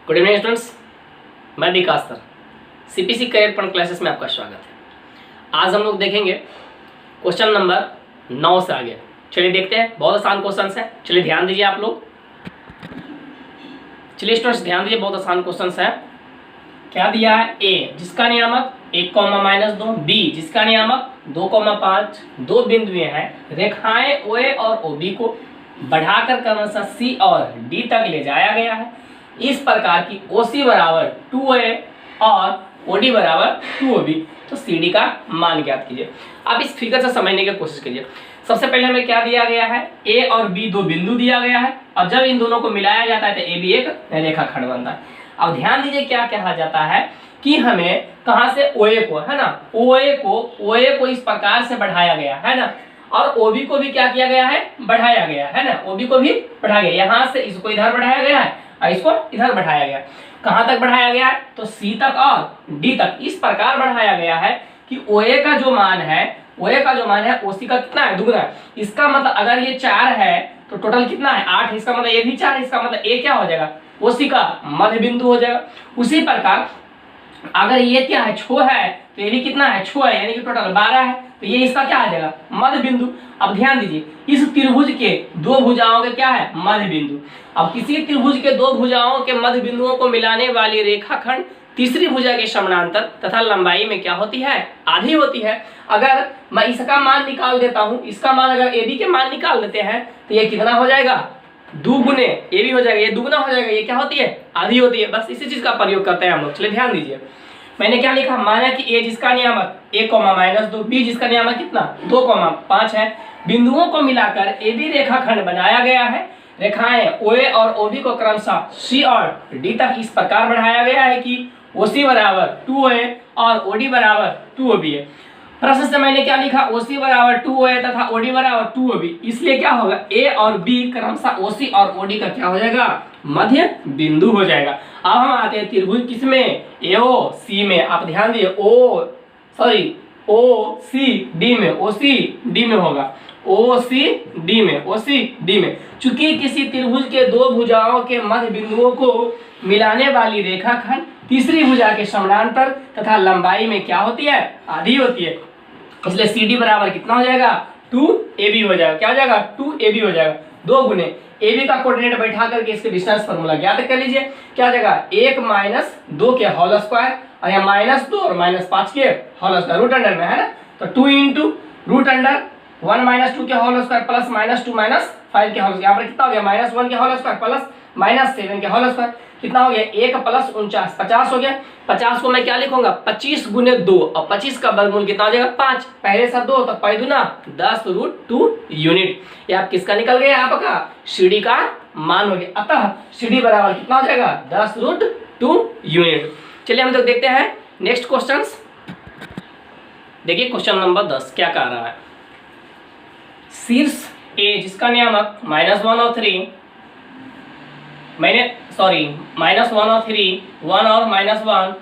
Good evening students, मैं Vikas sir CPC Career Point classes में आपका स्वागत है। आज हम लोग देखेंगे क्वेश्चन नंबर 9 से आगे। चलिए देखते हैं, बहुत आसान क्वेश्चन है। चलिए ध्यान दीजिए आप लोग। चलिए स्टूडेंट्स ध्यान दीजिए, बहुत आसान क्वेश्चन है। क्या दिया है? ए जिसका नियामक 1,-2, बी जिसका नियामक 2,5, दो बिंदुएं हैं, रेखाएं OA और OB को बढ़ाकर क्रमशः C और D तक ले जाया गया है। इस प्रकार की OC बराबर 2A और OD बराबर 2OB, तो CD का मान ज्ञात कीजिए। आप इस फिगर से समझने की कोशिश कीजिए। सबसे पहले हमें क्या दिया गया है? A और B दो बिंदु दिया गया है, और जब इन दोनों को मिलाया जाता है तो AB एक रेखाखंड बनता है। अब ध्यान दीजिए क्या कहा जाता है कि हमें कहां से OA को, है ना, OA को इस प्रकार से बढ़ाया गया है ना, और OB को भी क्या किया गया है? बढ़ाया गया है ना, OB को भी बढ़ाया गया। यहाँ से इसको इधर बढ़ाया गया है और इसको इधर बढ़ाया गया। कहां तक बढ़ाया गया है? तो C तक और D तक इस प्रकार बढ़ाया गया है कि OA का जो मान है OC का कितना है? दुगना है। इसका मतलब अगर ये 4 है तो टोटल कितना है? 8। इसका मतलब ये भी 4 है। इसका मतलब A क्या हो जाएगा? OC का मध्य बिंदु हो जाएगा। उसी प्रकार अगर ये क्या है? छो है, तो ये भी कितना है? छो है, यानी कि टोटल 12 है, तो ये इसका क्या आ जाएगा? मध्य बिंदु। अब ध्यान दीजिए, इस त्रिभुज के दो भुजाओं के क्या है? मध्य बिंदु। अब किसी त्रिभुज के दो भुजाओं के मध्य बिंदुओं को मिलाने वाली रेखाखंड तीसरी भुजा के समानांतर तथा लंबाई में क्या होती है? आधी होती है। अगर मैं इसका मान निकाल देता हूं, इसका मान अगर AB के मान निकाल देते हैं तो ये कितना हो जाएगा? 2 गुने AB हो जाएगा, ये दुगना हो जाएगा। ये क्या होती है? आधी होती है। बस इसी चीज का प्रयोग करते हैं हम लोग। चलिए ध्यान दीजिए, मैंने क्या लिखा? माना कि A जिसका नियामक 1,-2, B जिसका नियामक कितना? 2,5 है। बिंदुओं को मिलाकर AB रेखाखंड बनाया गया है। रेखाएं OA और OB को क्रमशः C और D तक इस प्रकार बढ़ाया गया है कि OC बराबर 2A और OD बराबर 2OB है। प्रश्न से मैंने क्या लिखा? OC बराबर 2A तथा OD बराबर 2OB, इसलिए क्या होगा? A और B क्रमशः OC और OD का क्या हो जाएगा? मध्य बिंदु हो जाएगा। अब हम आते हैं त्रिभुज किसमें? AOC में। आप ध्यान दिए, OCD में, OCD में होगा, OCD में। चूंकि किसी त्रिभुज के दो भुजाओं के मध्य बिंदुओं को मिलाने वाली रेखाखंड तीसरी भुजा के समानांतर तथा लंबाई में क्या होती है? आधी होती है, इसलिए CD बराबर कितना हो जाएगा? 2AB हो जाएगा। क्या हो जाएगा? 2AB हो जाएगा। 2 गुने AB का कोऑर्डिनेट बैठा करके इसके डिस्टेंस फार्मूला ज्ञात कर लीजिए। क्या हो जाएगा? 1-2 के होल स्क्वायर, और यहाँ -2 और -5 के होल स्क्वायर रूट अंडर में है ना, तो 2 × रूट अंडर 1-2 के होल स्क्वायर प्लस -2 -5 के होल स्क्वायर। यहाँ पर कितना हो गया? -1 के होल स्क्वायर प्लस -7 के होल स्क्वायर। कितना हो गया? 1 + 49 50 हो गया। 50 को मैं क्या लिखूंगा? 25 × 2, और 25 का वर्गमूल कितना हो जाएगा? 5। पहले से 2 तो 5 दूना 10√2 यूनिट। ये आप किसका निकल गया? आपका CD का मान हो गया। अतः CD बराबर कितना हो जाएगा? 10√2 यूनिट। चलिए हम लोग देखते हैं नेक्स्ट क्वेश्चन। देखिए क्वेश्चन नंबर 10 क्या कह रहा है? शीर्ष A जिसका नियामक -1 और 3, -1 और 3, 1 और -1,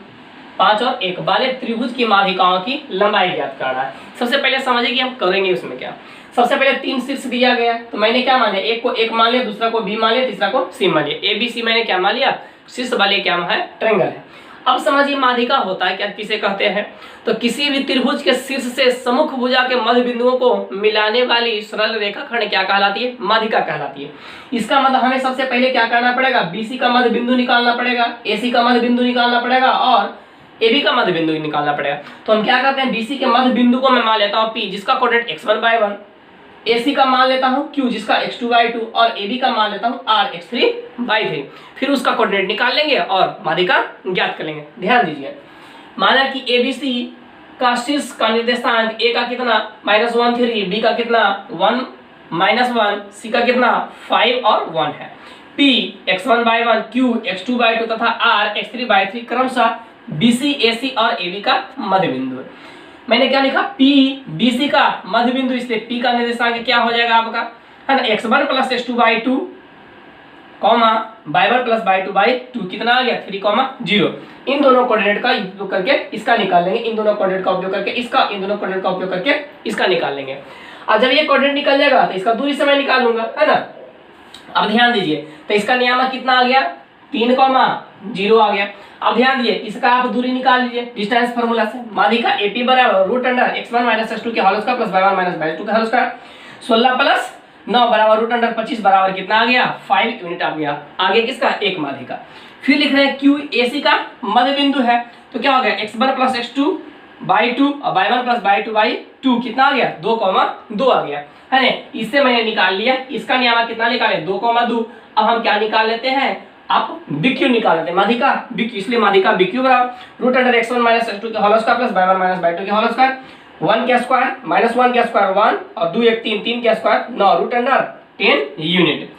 5 और 1 वाले त्रिभुज की माध्यिकाओं की लंबाई ज्ञात करना है। सबसे पहले समझिए कि हम करेंगे उसमें क्या। सबसे पहले 3 शीर्ष दिया गया है, तो मैंने क्या मान लिया? एक को 1 मान लिया, दूसरा को B मान लिया, तीसरा को C मान लिया। ABC मैंने क्या मान लिया? शीर्ष वाले क्या है? ट्रायंगल है। अब समझिए माध्यिका होता है क्या, किसे कहते हैं? तो किसी भी त्रिभुज के शीर्ष से सम्मुख भुजा के मध्य बिंदुओं को मिलाने वाली सरल रेखाखंड क्या कहलाती है? माध्यिका कहलाती है। इसका मतलब हमें सबसे पहले क्या करना पड़ेगा? BC का मध्य बिंदु निकालना पड़ेगा, AC का मध्य बिंदु निकालना पड़ेगा, और AB का मध्य बिंदु निकालना पड़ेगा। तो हम क्या करते हैं? BC के मध्य बिंदु को मैं मान लेता हूँ P जिसका कोऑर्डिनेट x1/1, AC का मान लेता हूँ Q जिसका x2/2, और AB का मान लेता हूँ R x3/3। फिर उसका कोऑर्डिनेट निकाल लेंगे और माध्यिका ज्ञात कर लेंगे। ध्यान दीजिए, माना कि ABC का शीर्ष का निर्देशांक A का कितना? -1 3, B का कितना? 1 -1, C का कितना? 5 और 1 है। P x1/1, Q x2/2 तथा R x3/3 क्रमशः BC, AC और AB का मध्य बिंदु है। मैंने क्या लिखा? P BC का मध्य बिंदु, इसलिए P का निर्देशांक क्या हो जाएगा आपका? है ना, x1 + x2/2, y1 + y2/2 कितना आ गया? 3, 0। इन दोनों कोऑर्डिनेट का उपयोग करके इसका निकाल लेंगे, इन दोनों कोऑर्डिनेट का उपयोग करके इसका, इन दोनों कोऑर्डिनेट का उपयोग करके इसका निकाल लेंगे। और जब ये कोऑर्डिनेट निकल जाएगा तो इसका दूरी से मैं निकाल लूंगा, है ना। अब ध्यान दीजिए, तो इसका नियामक कितना आ गया? 3,0 आ गया। अब ध्यान दीजिए, इसका आप दूरी निकाल लीजिए डिस्टेंस फार्मूला से। माध्यिका AP बराबर root under x1 minus x2 के whole square plus y1 minus y2 के होल स्क्वायर। 16 प्लस 9 बराबर रूट अंडर 25 बराबर कितना आ गया? 5 यूनिट आ गया। आगे किसका? एक माध्यिका। फिर लिख रहे हैं Q AC का मध्य बिंदु है, तो क्या हो गया? x1 प्लस x2 बाई 2 और y1 प्लस y2 बाई 2 कितना आ गया? 2,2 आ गया है ना। इससे मैंने निकाल लिया, इसका नियामक कितना निकाले? 2,2। अब हम क्या निकाल लेते हैं? आप BQ निकाल लेते हैं, माध्यिका BQ, इसलिए माध्यिका BQ बराबर root under x1 minus x2 के whole square plus y1 minus y2 के होल स्क्वायर। 1 के स्क्वायर माइनस 1 के स्क्वायर 1 और 2 1 3 3 के स्क्वायर 9 रूट अंडर 10 यूनिट।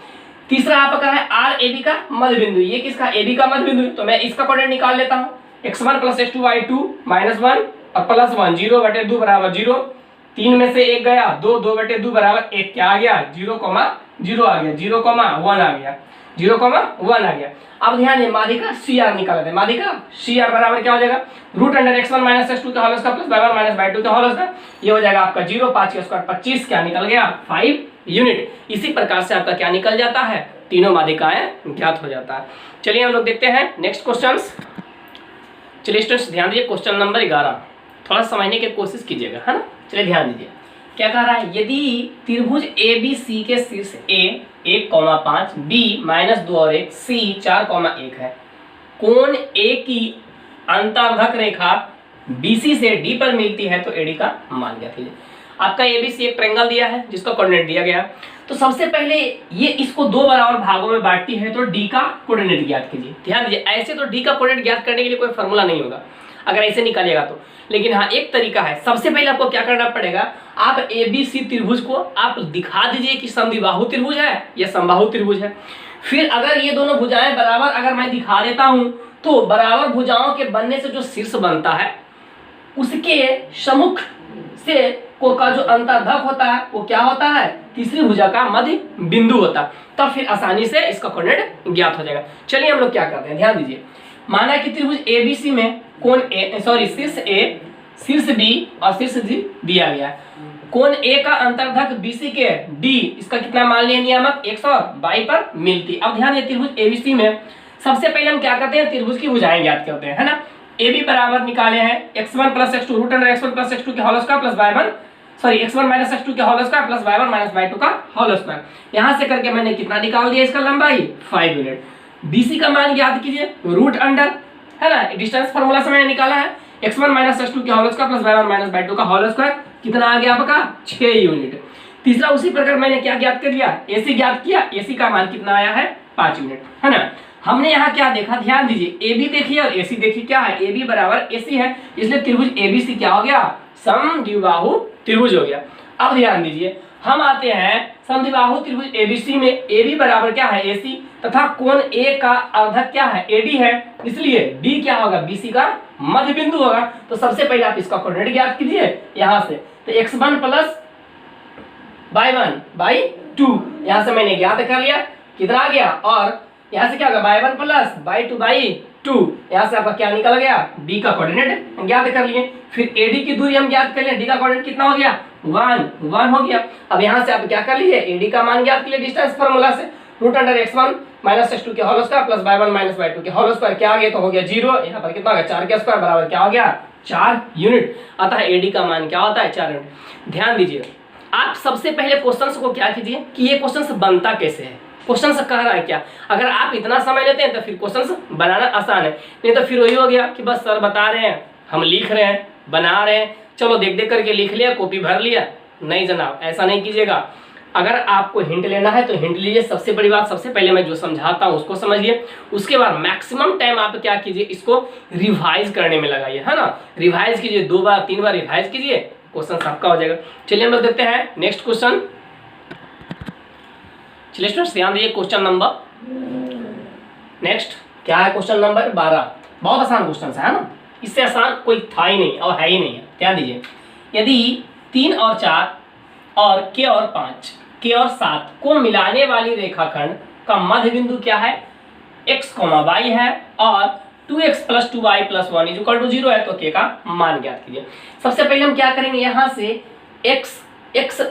तीसरा आपका है RAB का मध्य बिंदु। ये किसका? AB का मध्य बिंदु, तो मैं इसका कोऑर्डिनेट निकाल लेता हूं। x1 plus x2 y2 minus 1 और प्लस 1 0/2 बराबर 0। 3 में से 1 गया 2, 2/2 बराबर 1 क्या आ गया? 0,0 आ गया, 0,1 आ गया, 0,1 आ गया। अब ध्यान दें, माध्यिका CR निकाल लेते हैं। माध्यिका CR बराबर क्या हो जाएगा? Root under x1 minus x2 का whole square plus y1 minus y2 का होल स्क्वायर। ये हो जाएगा आपका 0, 5 का स्क्वायर 25, क्या निकल गया? 5 यूनिट। इसी प्रकार से आपका क्या निकल जाता है? तीनों माध्यिकाएं ज्ञात हो जाता है। चलिए हम लोग देखते हैं नेक्स्ट क्वेश्चंस। चलिए स्टूडेंट्स ध्यान दीजिए, क्वेश्चन नंबर 11 थोड़ा समझने की कोशिश कीजिएगा, है ना। चलिए ध्यान दीजिए, क्या कह रहा है? यदि त्रिभुज ABC के शीर्ष A 1,5, B -2 और 1, C 4,1 है, कोण A की अंतर्धक रेखा BC से D पर मिलती है, तो AD का मान ज्ञात कीजिए। आपका ABC एक ट्रायंगल दिया है जिसका कोऑर्डिनेट दिया गया है, तो सबसे पहले ये इसको 2 बराबर भागों में बांटती है, तो D का कोऑर्डिनेट ज्ञात कीजिए। ध्यान दीजिए, ऐसे तो D का कोऑर्डिनेट ज्ञात करने के लिए कोई फार्मूला नहीं होगा अगर ऐसे निकालिएगा तो, लेकिन हाँ एक तरीका है। सबसे पहले आपको क्या करना पड़ेगा? आप ABC त्रिभुज को आप दिखा दीजिए कि समद्विबाहु त्रिभुज है या समबाहु त्रिभुज है। फिर अगर ये दोनों भुजाएं बराबर अगर मैं दिखा देता हूं, तो बराबर भुजाओं के बनने से जो शीर्ष बनता है उसके सम्मुख से को का जो अंतर्धक होता है वो क्या होता है? तीसरी भुजा का मध्य बिंदु होता है। तब फिर आसानी से इसका कोऑर्डिनेट ज्ञात हो जाएगा। चलिए हम लोग क्या करते हैं, ध्यान दीजिए। माना कि त्रिभुज ABC में कोण शीर्ष A, शीर्ष B और शीर्ष D दिया गया है। कोण A का अंतर्धक BC के D, इसका कितना मान लिया नियामक? 122 पर मिलती। अब ध्यान दिए, त्रिभुज ABC में सबसे पहले हम क्या करते हैं? त्रिभुज की भुजाएं ज्ञात करते हैं, है ना। AB बराबर निकाले हैं x1 plus x2 root under x1 plus x2 के whole square plus x1 minus x2 के whole square plus y1 minus y2 का होल स्क्वायर। यहां से करके मैंने कितना निकाल दिया? इसका लंबाई 5 यूनिट। BC का मान याद कीजिए, रूट अंडर, है ना, डिस्टेंस फार्मूला से मैंने निकाला है। x1 माइनस x2 के whole square plus y1 minus y2 का होल स्क्वायर कितना आ गया आपका? 6 यूनिट। तीसरा उसी प्रकार मैंने क्या ज्ञात कर लिया? AC ज्ञात किया। AC का मान कितना आया है? 5 यूनिट, है ना। हमने यहाँ क्या देखा? ध्यान दीजिए, AB देखिए और AC देखिए, क्या है? AB बराबर AC है, इसलिए त्रिभुज ABC क्या हो गया? समद्विबाहु त्रिभुज हो गया। अब ध्यान दीजिए, हम आते हैं समद्विबाहु त्रिभुज ABC में AB बराबर क्या है? AC, तथा कोण A का अर्धक क्या है? AD है, इसलिए D क्या होगा? BC का मध्य बिंदु होगा। तो सबसे पहले आप इसका कोऑर्डिनेट ज्ञात कीजिए यहाँ से, तो x1 प्लस y1 बाई 2 यहाँ से मैंने ज्ञात कर लिया, कितना आ गया? और यहाँ से क्या होगा? y1 प्लस y2 बाई 2, यहाँ से आपका क्या निकल गया? D का कोऑर्डिनेट ज्ञात कर लिए। फिर AD की दूरी हम ज्ञात कर लिए, D का कोऑर्डिनेट कितना हो गया? 1 हो गया। अब यहाँ से आप क्या कर लीजिए? AD का मान ज्ञात कर लिए डिस्टेंस फार्मूला से, root under x1 minus x2 के whole square plus y1 minus y2 के होल स्क्वायर, क्या आ गया? तो हो गया 0। यहाँ पर कितना हो गया? 4 के स्क्वायर बराबर क्या हो गया? 4 यूनिट। अतः AD का मान क्या होता है? 4 यूनिट। ध्यान दीजिए, आप सबसे पहले क्वेश्चन को क्या कीजिए कि ये क्वेश्चन बनता कैसे है, क्वेश्चन से कह रहा है क्या। अगर आप इतना समय लेते हैं तो फिर क्वेश्चन बनाना आसान है, नहीं तो फिर वही हो गया कि बस सर बता रहे हैं, हम लिख रहे हैं, बना रहे हैं, चलो देख देख करके लिख लिया, कॉपी भर लिया। नहीं जनाब, ऐसा नहीं कीजिएगा। अगर आपको हिंट लेना है तो हिंट लीजिए। सबसे बड़ी बात, सबसे पहले मैं जो समझाता हूँ उसको समझिए, उसके बाद मैक्सिमम टाइम आप क्या कीजिए? इसको रिवाइज करने में लगाइए, है ना। रिवाइज कीजिए, 2 बार 3 बार रिवाइज कीजिए, क्वेश्चन सबका हो जाएगा। चलिए हम लोग देखते हैं नेक्स्ट क्वेश्चन। चलिए स्टूडेंट्स ध्यान दीजिए, क्वेश्चन नंबर नेक्स्ट क्या है? Question number 12। बहुत आसान क्वेश्चन है ना, इससे आसान कोई था ही नहीं और है ही नहीं है। ध्यान दीजिए, यदि 3 और 4 और K और 5, K और 7 को मिलाने वाली रेखाखंड का मध्य बिंदु क्या है? x, y है और 2x plus 2y plus 1 equal to 0 है, तो K का मान ज्ञात कीजिए। सबसे पहले हम क्या करेंगे? यहाँ से x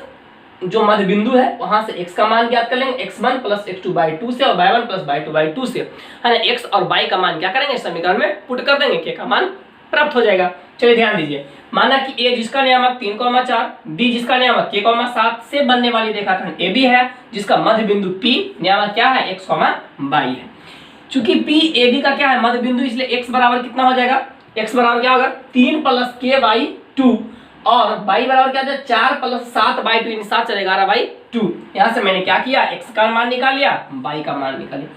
जो मध्य बिंदु है वहां से x का मान ज्ञात कर लेंगे, x1 प्लस x2 बाई 2 से और y1 प्लस y2 बाई 2 से, है ना। x और y का मान क्या करेंगे, समीकरण में पुट कर देंगे, k का मान प्राप्त हो जाएगा। चलिए ध्यान दीजिए, माना कि a जिसका नियामक 3,4, b जिसका नियामक k,7 से बनने वाली रेखाखंड AB है, जिसका मध्य बिंदु P नियामक क्या है, x, y है। चूंकि P AB का क्या है, मध्य बिंदु, इसलिए x बराबर कितना हो जाएगा, x बराबर क्या होगा 3 प्लस k बाई 2 और y बराबर क्या हो जाएगा 4 प्लस 7 बाई 2, 7 से 11 बाई 2। यहाँ से मैंने क्या किया, x का मान निकाल लिया, y का मान निकाल लिया।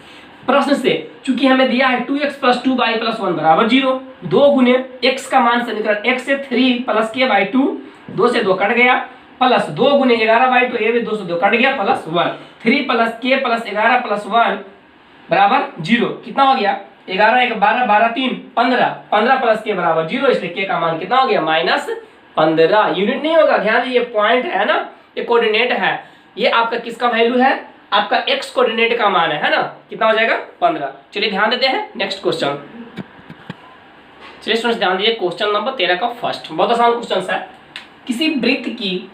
प्रश्न से चूंकि हमें दिया है 2x प्लस 2y प्लस 1 बराबर 0, 2 गुने x का मान समीकरण x से 3 प्लस k बाई 2, 2 से 2 कट गया, प्लस 2 गुने 11 बाई 2, ये भी 2 से 2 कट गया, plus 1, 3 plus k plus 11 plus 1 बराबर 0। कितना हो गया, 11 1 12, 12 3 15, 15 प्लस के बराबर 0, इसलिए के का मान कितना हो गया, -15। यूनिट नहीं होगा, ध्यान दीजिए, पॉइंट है ना, ये कोऑर्डिनेट है, ये आपका किसका वैल्यू है, आपका एक्स कोऑर्डिनेट का मान है ना, कितना हो जाएगा 15। चलिए ध्यान देते हैं नेक्स्ट क्वेश्चन। चलिए स्टूडेंट्स ध्यान दीजिए, क्वेश्चन नंबर 13 का फर्स्ट, बहुत आसान क्वेश्चन है। किसी वृत्त की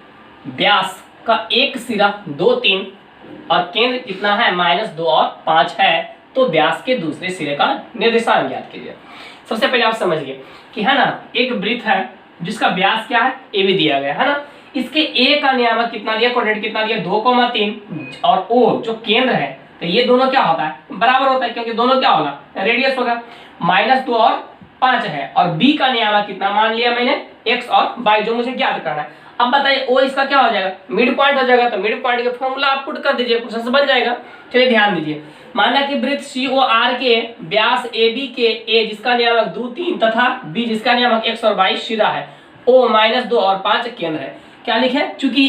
व्यास का एक सिरा 2 3 और केंद्र कितना है, -2 और 5 है, तो व्यास के दूसरे सिरे का निर्देशांक ज्ञात कीजिए। सबसे पहले आप समझिए कि है ना, एक वृत्त है जिसका व्यास क्या है, ए भी दिया गया है ना, इसके ए का नियामक कितना दिया, कोऑर्डिनेट कितना दिया 2,3 और ओ जो केंद्र है, तो ये दोनों क्या होता है, बराबर होता है, क्योंकि दोनों क्या होगा, रेडियस होगा। -2 और 5 है और बी का नियामक कितना मान लिया मैंने, एक्स और वाई, जो मुझे ज्ञात करना है। अब बताइए ओ इसका क्या हो जाएगा, मिड पॉइंट हो जाएगा, तो मिड पॉइंट के फॉर्मूला आप पुट कर दीजिए, क्वेश्चन बन जाएगा। चलिए ध्यान दीजिए, माना कि वृत्त COR के व्यास AB के A जिसका नियामक 2 3 तथा B जिसका नियामक x और y सिरा है, O -2 और 5 केंद्र है। क्या लिखे, चूंकि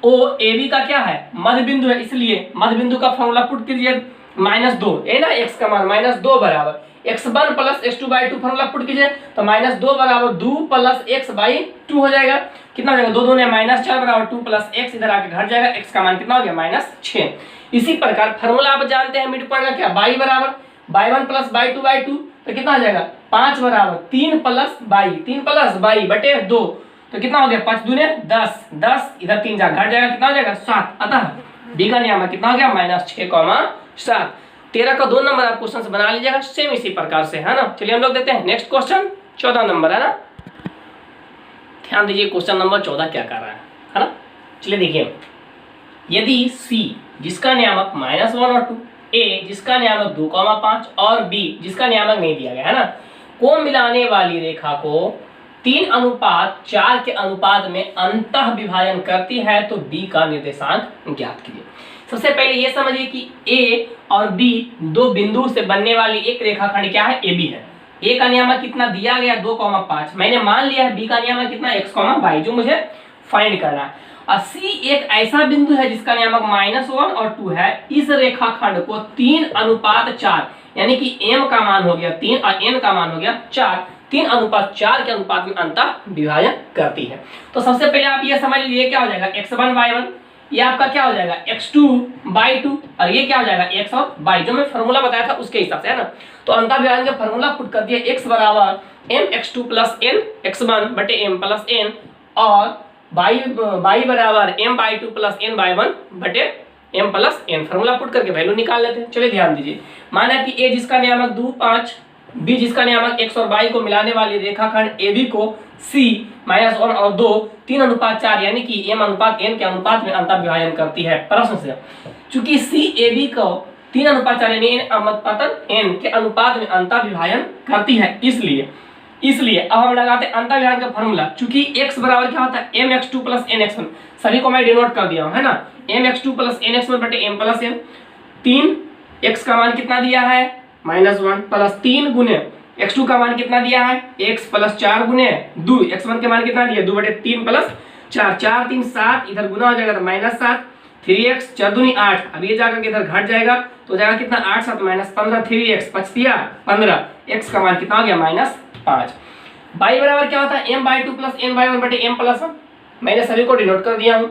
O AB का क्या है, मध्य बिंदु है, इसलिए मध्य बिंदु का फॉर्मूला पुट कीजिए, -2 है ना, x का मान -2 बराबर x1 plus x2 by 2, formula put कीजिए, तो -2 बराबर 2 प्लस x बाई 2 हो जाएगा। कितना हो जाएगा, 2 दूने -4 बराबर 2 प्लस x, इधर आके घट जाएगा, x का मान कितना हो गया, -6। इसी प्रकार फॉर्मूला आप जानते हैं मिड पॉइंट का क्या, y बराबर y1 प्लस y2 बाई 2, तो कितना हो जाएगा 5 बराबर 3 प्लस y बटे 2, तो कितना हो गया 5 दूने 10, 10 इधर 3 जा घट जाएगा, कितना हो जाएगा 7। अतः b का नियम कितना हो गया, -6,7। 13 का 2 नंबर आप क्वेश्चन बना लीजिएगा सेम इसी प्रकार से, है ना। चलिए हम लोग देते हैं नेक्स्ट क्वेश्चन, 14 नंबर है ना। ध्यान दीजिए क्वेश्चन नंबर 14 क्या कर रहा है ना। चलिए देखिए, यदि C जिसका नियामक -1 और 2, A जिसका नियामक 2,5 और B जिसका नियामक नहीं दिया गया है ना, को मिलाने वाली रेखा को 3:4 के अनुपात में अंतः विभाजन करती है, तो B का निर्देशांक ज्ञात कीजिए। सबसे पहले ये समझिए कि A और B दो बिंदु से बनने वाली एक रेखाखंड क्या है, AB है। A का नियामक कितना दिया गया 2,5, मैंने मान लिया है B का नियामक कितना x, y, जो मुझे फाइंड करना है। और C एक ऐसा बिंदु है जिसका नियामक -1 और 2 है। इस रेखाखंड को 3:4 यानी कि m का मान हो गया 3 और n का मान हो गया 4, 3:4 के अनुपात में अंतः विभाजन करती है। तो सबसे पहले आप ये समझ लीजिए क्या हो जाएगा, x1 y1, ये आपका क्या हो जाएगा x2 बाई 2, और ये क्या हो जाएगा x और y, जो मैं फॉर्मूला बताया था उसके हिसाब से, है ना। तो अंतः विभाजन का फॉर्मूला पुट कर दिया, x बराबर mx2 प्लस n x1 बटे m प्लस n, और y बराबर m/2 प्लस n/1 बटे m plus n। Formula put करके वैल्यू निकाल लेते हैं। चलिए ध्यान दीजिए, माना कि a जिसका नियामक 2 5, b जिसका नियामक x और y को मिलाने वाली रेखाखंड AB को C -1 और 2 3:4 यानी कि m/n के अनुपात में अंतः विभाजन करती है। प्रश्न से चूंकि C AB को 3:4 यानी n के अनुपात में अंतः विभाजन करती है, इसलिए अब हम लगाते हैं अंतः विभाजन का फॉर्मूला। चूंकि x बराबर क्या होता है mx2 प्लस nx1, सभी को मैं डिनोट कर दिया हूं, है ना। mx2 प्लस nx1 बटे m प्लस n, 3 x का मान कितना दिया है -1 प्लस 3 गुने x2 का मान कितना दिया है x प्लस 4 गुने 2, x1 के मान कितना दिया 2 बटे 3 प्लस 4, 4 3 7, इधर गुना हो जाएगा तो -7, 3x 4 दूनी 8, अब ये जाकर के इधर घट जाएगा तो जाएगा कितना 8 7 -15, 3x 15, x का मान कितना हो गया -5। y बराबर क्या होता है m/2 प्लस n/1 बटे m प्लस 1, मैंने सभी को डिनोट कर दिया हूं।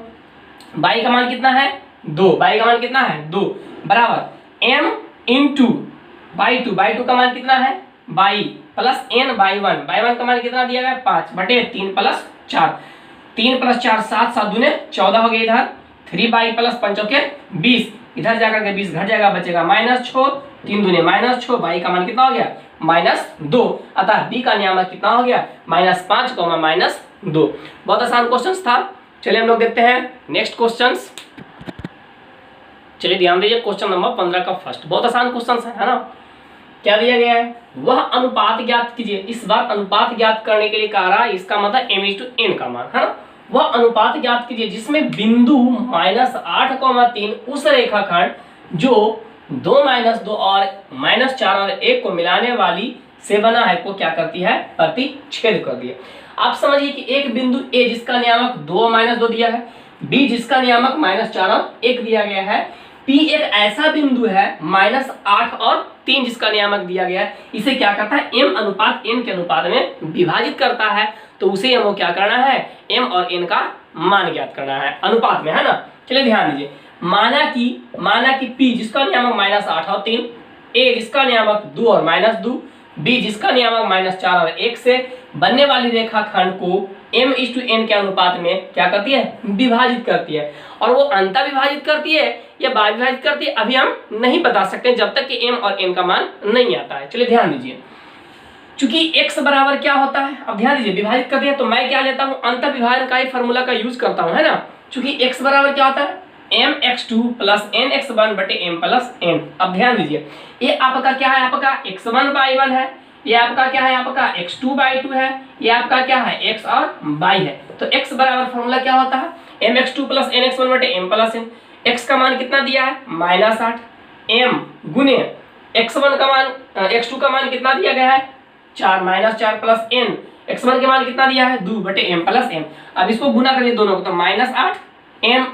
y का मान कितना है 2, y का मान कितना है 2 बराबर m इंटू y2 का मान कितना है y प्लस n/1 का मान कितना दिया गया 5 बटे 3 प्लस 4। 3 + 4 7, 7 दूने 14 हो गया। इधर 3/, प्लस 5 के 20, इधर जाकर के 20 घट जाएगा, बचेगा -6, 3 दूने -6, y का मान कितना हो गया -2। अतः b का नियामक कितना हो गया -5, -2। बहुत आसान क्वेश्चन था। चलिए हम लोग देखते हैं नेक्स्ट क्वेश्चन। चलिए ध्यान दीजिए, क्वेश्चन नंबर 15 का फर्स्ट, बहुत आसान क्वेश्चन है ना। क्या दिया गया है, वह अनुपात ज्ञात कीजिए। इस बार अनुपात ज्ञात करने के लिए कह रहा है, इसका मतलब m/n का मान है ना। वह अनुपात ज्ञात कीजिए जिसमें बिंदु -8, 3 उस रेखाखंड जो 2, -2 और -4 और 1 को मिलाने वाली से बना है को क्या करती है, प्रतिच्छेद कर दिया। आप समझिए कि एक बिंदु A जिसका नियामक 2 और -2 दिया है, B जिसका नियामक -4 और 1 दिया गया है, P एक ऐसा बिंदु है -8 और 3 जिसका नियामक दिया गया है, इसे क्या करता है m अनुपात n के अनुपात में विभाजित करता है। तो उसे हमको क्या करना है, m और n का मान ज्ञात करना है अनुपात में, है ना। चलिए ध्यान दीजिए, माना कि P जिसका नियामक -8 और 3, A जिसका नियामक 2 और -2, B जिसका नियामक -4 और 1 से बनने वाली रेखाखंड को m/n के अनुपात में क्या करती है, विभाजित करती है। और वो अंतः विभाजित करती है या बाह्य विभाजित करती है, अभी हम नहीं बता सकते जब तक कि m और n का मान नहीं आता है। चलिए ध्यान दीजिए, चूंकि x बराबर क्या होता है, अब ध्यान दीजिए विभाजित कर दिया तो मैं क्या लेता हूँ, अंतः विभाजन का ही फॉर्मूला का यूज करता हूँ, है ना। चूंकि x बराबर क्या होता है, mx2 + nx1 / m + n। अब ध्यान दीजिए, ये आपका क्या है, आपका x1/1 है, ये आपका क्या है, आपका x2/2 है, ये आपका क्या है, x और y है। तो x बराबर फॉर्मूला क्या होता है, mx2 + nx1 / m + n। x का मान कितना दिया है -8, m गुने x1 का मान, x2 का मान कितना दिया गया है 4, -4 + n, x1 के मान कितना दिया है 2/m + n। अब इसको गुना करिए दोनों को, तो -8 m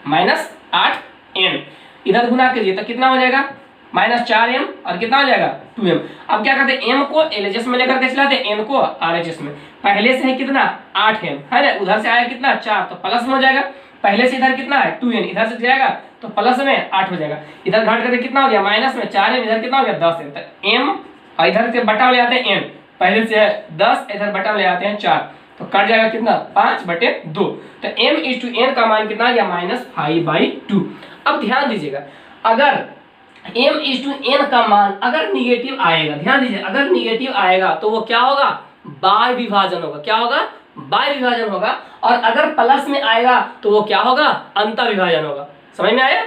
-8 n, इधर गुना करिए तो कितना हो जाएगा -4m और कितना हो जाएगा 2m। अब क्या करते हैं, m को LHS में लेकर के चलाते हैं, n को RHS में। पहले से है कितना 8m है ना, उधर से आया कितना 4, तो प्लस में हो जाएगा। पहले से इधर कितना है 2n, इधर से जाएगा तो प्लस में 8 हो जाएगा। इधर घट करके कितना हो गया माइनस में 4m, इधर कितना हो गया 10m। तो m और इधर से बटा ले आते हैं n, पहले से 10 इधर बटा ले आते हैं 4, तो कट जाएगा कितना 5/2। तो m/n का मान कितना आ गया -5/2। अब ध्यान दीजिएगा, अगर m/n का मान अगर निगेटिव आएगा, ध्यान दीजिए अगर निगेटिव आएगा तो वो क्या होगा, बाह्य विभाजन होगा। क्या होगा, बाह्य विभाजन होगा। और अगर प्लस में आएगा तो वो क्या होगा, अंतः विभाजन होगा। समझ में आया,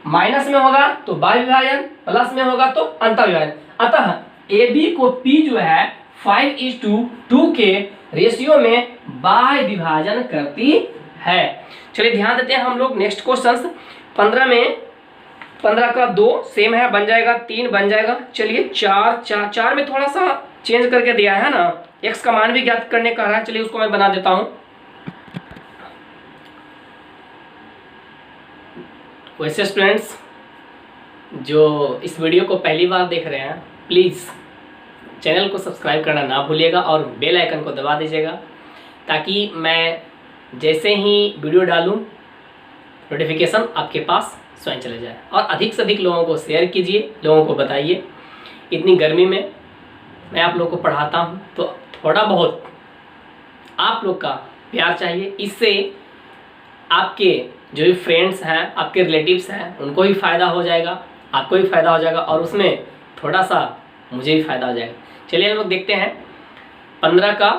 माइनस में होगा तो बाह्य विभाजन, प्लस में होगा तो अंतः विभाजन। अतः AB को P जो है 5:2 के रेशियो में बाह्य विभाजन करती है। चलिए ध्यान देते हैं हम लोग नेक्स्ट क्वेश्चन 15 में। 15 का 2 सेम है, बन जाएगा 3 बन जाएगा। चलिए 4 में थोड़ा सा चेंज करके दिया है ना, x का मान भी ज्ञात करने का है। चलिए उसको मैं बना देता हूं। वैसे स्टूडेंट्स जो इस वीडियो को पहली बार देख रहे हैं, प्लीज़ चैनल को सब्सक्राइब करना ना भूलिएगा और बेल आइकन को दबा दीजिएगा, ताकि मैं जैसे ही वीडियो डालूं नोटिफिकेशन आपके पास स्वयं चले जाए। और अधिक से अधिक लोगों को शेयर कीजिए, लोगों को बताइए। इतनी गर्मी में मैं आप लोगों को पढ़ाता हूं तो थोड़ा बहुत आप लोग का प्यार चाहिए, इससे आपके जो भी फ्रेंड्स हैं, आपके रिलेटिव्स हैं, उनको भी फ़ायदा हो जाएगा, आपको भी फ़ायदा हो जाएगा और उसमें थोड़ा सा मुझे भी फ़ायदा हो जाएगा। चलिए हम लोग देखते हैं 15 का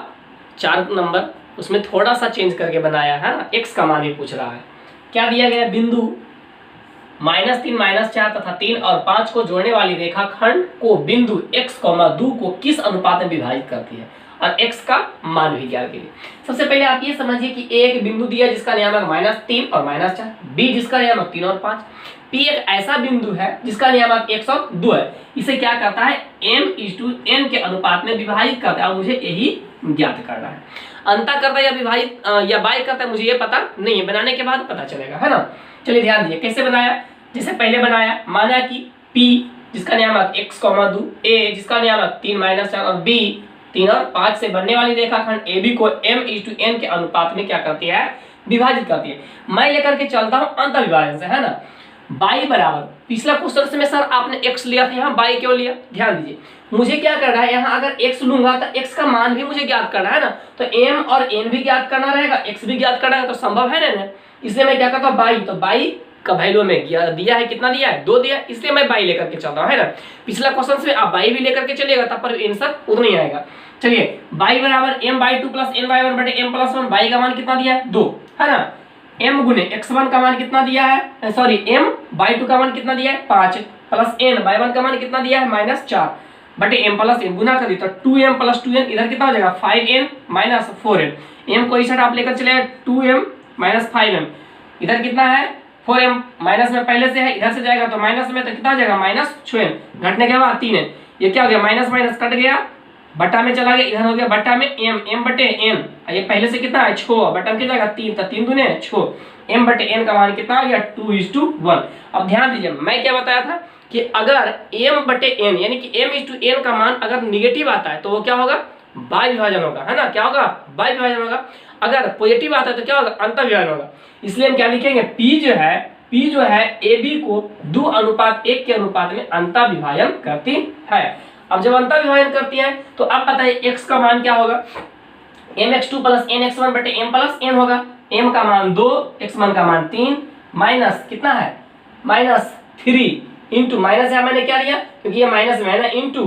4 नंबर, उसमें थोड़ा सा चेंज करके बनाया है ना, x का मान भी पूछ रहा है। क्या दिया गया, बिंदु -3, -4 तथा 3 और 5 को जोड़ने वाली रेखाखंड को बिंदु x, 2 को किस अनुपात में विभाजित करती है, और x का मान भी ज्ञात कीजिए। सबसे पहले आप ये समझिए कि एक बिंदु दिया जिसका नियामक -3 और -4, b जिसका नियामक 3 और 5, p एक ऐसा बिंदु है जिसका नियामक 1 और 2 है। इसे क्या करता है, m/n के अनुपात में विभाजित करता है, और मुझे यही ज्ञात करना है। अंतर करता है या विभाजित या बाह्य करता है मुझे ये पता नहीं है, बनाने के बाद पता चलेगा, है ना। चलिए ध्यान दीजिए कैसे बनाया। जैसे पहले बनाया, माना कि P जिसका नियामक x, 2, A जिसका नियामक 3, -4 और B 3 और 5 से बनने वाली रेखाखंड AB को m/n के अनुपात में क्या करती है, विभाजित करती है। मैं लेकर के चलता हूं अंतः विभाजन से, है ना। y बराबर, पिछला क्वेश्चन में सर आपने x लिया था, यहाँ y क्यों लिया? ध्यान दीजिए, मुझे क्या करना है, यहाँ अगर x लूंगा तो x का मान भी मुझे ज्ञात करना है ना, तो m और n भी ज्ञात करना रहेगा, x भी ज्ञात करना है, तो संभव है ना। इसलिए मैं क्या करता हूँ y, तो y का वैल्यू में दिया है, कितना दिया है? 2 दिया है, इसलिए मैं y लेकर के चलता हूँ, है ना। पिछला क्वेश्चन में आप y भी लेकर के चलिएगा, तब पर आंसर उतना ही आएगा। चलिए y बराबर m/2 प्लस n/1 बटे m+1, y का मान कितना दिया है? 2, है ना। m गुने x1 का मान कितना दिया है, सॉरी m/2 का मान कितना दिया है? 5, प्लस n/1 का मान कितना दिया है? -4 बटे m+n, गुना कर दी तो 2m + 2n, इधर कितना हो जाएगा? 5n - 4n, m को इस साइड आप लेकर चले 2m - 5m, इधर कितना है? 4m, माइनस में पहले से है, इधर से जाएगा तो माइनस में, तो कितना हो जाएगा? -6n, घटने के बाद 3n, ये क्या हो गया? माइनस माइनस कट गया, बटा में चला गया, इधर हो गया बटा में m बटे n, ये पहले से कितना है? 6, बटा में कितना जाएगा? 3, तो 3 दूने 6, m बटे n का मान कितना आ गया? 2:1। अब ध्यान दीजिए, मैं क्या बताया था कि अगर m बटे n यानी कि m:n का मान अगर निगेटिव आता है तो वो क्या होगा? बाय विभाजन होगा, है ना। क्या होगा? बाय विभाजन होगा। अगर पॉजिटिव आता है तो क्या होगा? अंत विभाजन होगा। इसलिए हम क्या लिखेंगे? P जो है AB को 2:1 के अनुपात में अंत विभाजन करती है। अब जब अंत विभाजन करती है तो अब बताइए x का मान क्या होगा? mx2 + nx1 बटे m+n होगा। m का मान 2, x1 का मान 3, माइनस कितना है? -3 इंटू, माइनस है मैंने क्या लिया क्योंकि ये माइनस में है ना, इंटू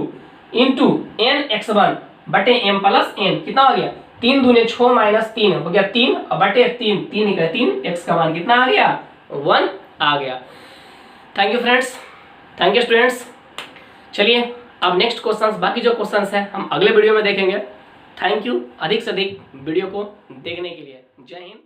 nx1 बटे m+n, कितना हो गया? 3 दूने 6 माइनस 3 हो गया 3 बटे 3, 3 निकले 3, x का मान कितना आ गया? 1 आ गया। Thank you friends, thank you students. चलिए अब नेक्स्ट क्वेश्चंस, बाकी जो क्वेश्चंस हैं हम अगले वीडियो में देखेंगे। थैंक यू अधिक से अधिक वीडियो को देखने के लिए। जय हिंद।